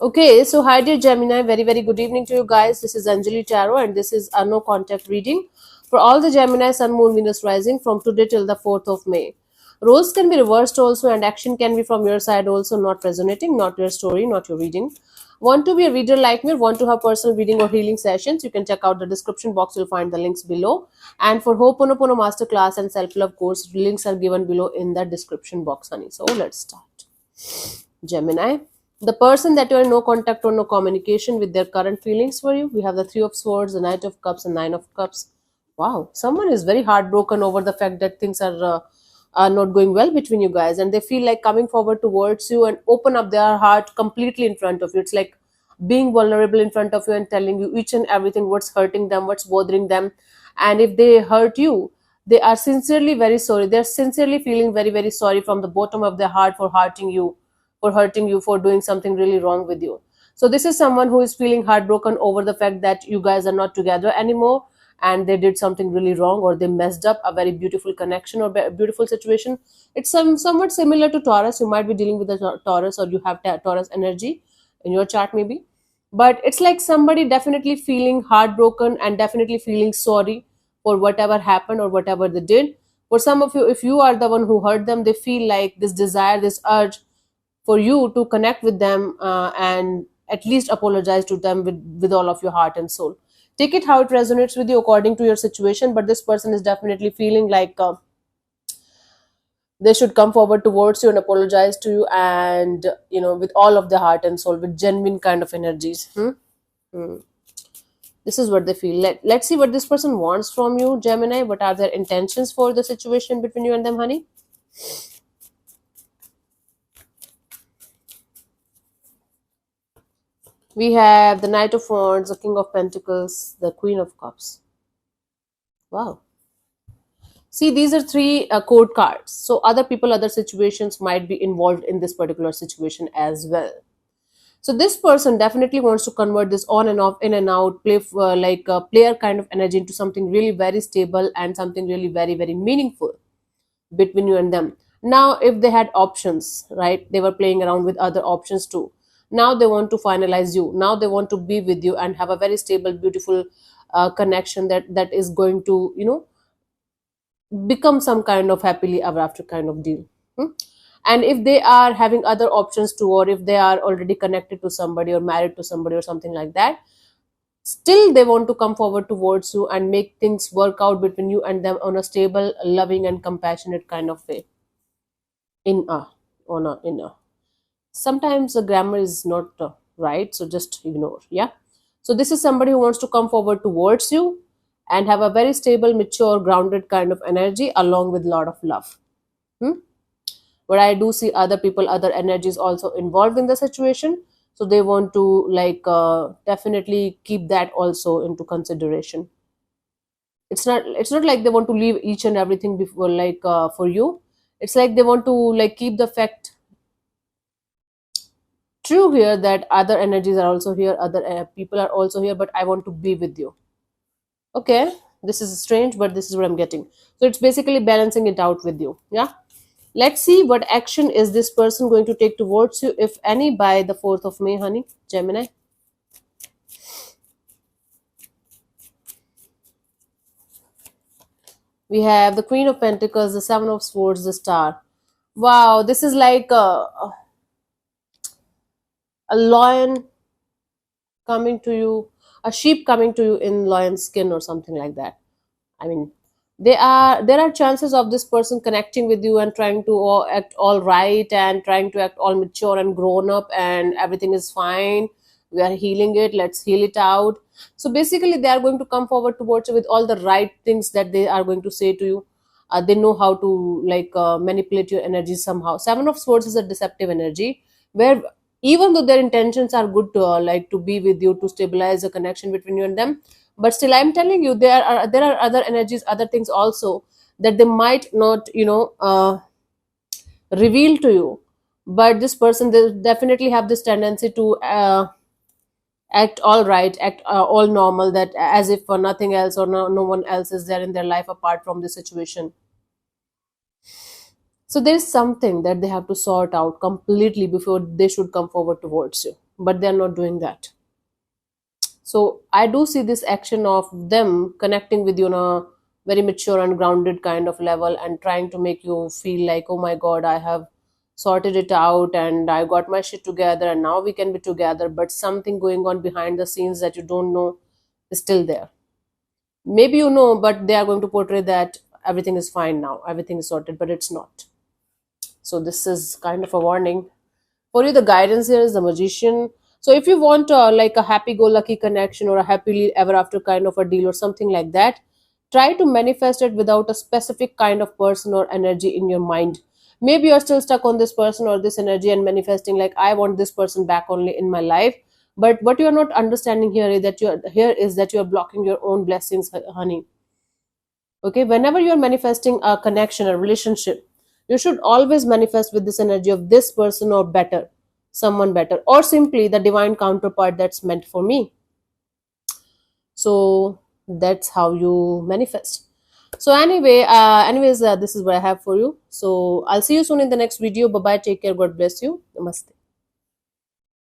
Okay, so hi dear Gemini, very very good evening to you guys. This is Anjali Tarot and this is a no contact reading for all the Gemini Sun Moon Venus rising from today till the 4th of May. Roles can be reversed also and action can be from your side also, not resonating, not your story, not your reading. Want to be a reader like me, want to have personal reading or healing sessions, you can check out the description box, you'll find the links below. And for Ho'oponopono Masterclass and Self-Love course, links are given below in the description box, honey. So let's start. Gemini, the person that you're in no contact or no communication with their current feelings for you. We have the Three of Swords, the Knight of Cups, and Nine of Cups. Wow, someone is very heartbroken over the fact that things are not going well between you guys, and they feel like coming forward towards you and open up their heart completely in front of you. It's like being vulnerable in front of you and telling you each and everything, what's hurting them, what's bothering them. And if they hurt you, they are sincerely very sorry. They're sincerely feeling very, very sorry from the bottom of their heart for hurting you, for doing something really wrong with you. So this is someone who is feeling heartbroken over the fact that you guys are not together anymore, and they did something really wrong, or they messed up a very beautiful connection or beautiful situation. It's somewhat similar to Taurus. You might be dealing with a Taurus, or you have Taurus energy in your chart maybe. But it's like somebody definitely feeling heartbroken and definitely feeling sorry for whatever happened or whatever they did. For some of you, if you are the one who hurt them, they feel like this desire, this urge for you to connect with them, and at least apologize to them with all of your heart and soul. Take it how it resonates with you according to your situation, but this person is definitely feeling like they should come forward towards you and apologize to you, and with all of their heart and soul, with genuine kind of energies. Hmm. This is what they feel. Let's see what this person wants from you, Gemini. What are their intentions for the situation between you and them, honey? We have the Knight of Wands, the King of Pentacles, the Queen of Cups. Wow. See, these are three code cards. So other people, other situations might be involved in this particular situation as well. So this person definitely wants to convert this on and off, in and out, play like a player kind of energy into something really very stable and something really very very meaningful between you and them. Now, if they had options, right, they were playing around with other options too. Now they want to finalize you. Now they want to be with you and have a very stable, beautiful connection that is going to become some kind of happily ever after kind of deal. Hmm? And if they are having other options too, or if they are already connected to somebody or married to somebody or something like that, still they want to come forward towards you and make things work out between you and them on a stable, loving and compassionate kind of way. In a on a in a Sometimes the grammar is not right, so just ignore. Yeah, so this is somebody who wants to come forward towards you and have a very stable, mature, grounded kind of energy along with a lot of love. Hmm? But I do see other people, other energies also involved in the situation, so they want to definitely keep that also into consideration. It's not like they want to leave each and everything before, for you. It's like they want to keep the fact true here, that other energies are also here, other people are also here, but I want to be with you. Okay, this is strange, but this is what I'm getting. So it's basically balancing it out with you. Yeah, let's see what action is this person going to take towards you, if any, by the 4th of May, honey. Gemini, we have the Queen of Pentacles, the Seven of Swords, the Star. Wow, this is like a lion coming to you, a sheep coming to you in lion skin or something like that. I mean, there are chances of this person connecting with you and trying to act all right and trying to act all mature and grown up, and everything is fine. We are healing it. Let's heal it out. So basically, they are going to come forward towards you with all the right things that they are going to say to you. They know how to manipulate your energy somehow. Seven of Swords is a deceptive energy where, even though their intentions are good to to be with you, to stabilize the connection between you and them, but still I'm telling you, there are other energies, other things also that they might not reveal to you. But this person, they definitely have this tendency to act all right, act all normal, that as if for nothing else, or no one else is there in their life apart from the situation. So there is something that they have to sort out completely before they should come forward towards you. but they're not doing that. So I do see this action of them connecting with you on a very mature and grounded kind of level and trying to make you feel like, oh my God, I have sorted it out and I got my shit together and now we can be together. But something going on behind the scenes that you don't know is still there. Maybe you know, but they are going to portray that everything is fine now, everything is sorted, but it's not. So this is kind of a warning for you. The guidance here is the Magician. So if you want like a happy-go-lucky connection or a happily ever after kind of a deal or something like that, try to manifest it without a specific kind of person or energy in your mind. Maybe you're still stuck on this person or this energy and manifesting like, I want this person back only in my life. But what you're not understanding here is that you're blocking your own blessings, honey. Okay, whenever you're manifesting a connection, a relationship, you should always manifest with this energy of this person or better, someone better, or simply the divine counterpart that's meant for me. So that's how you manifest. So anyways, this is what I have for you. So I'll see you soon in the next video. Bye bye, take care, God bless you, namaste.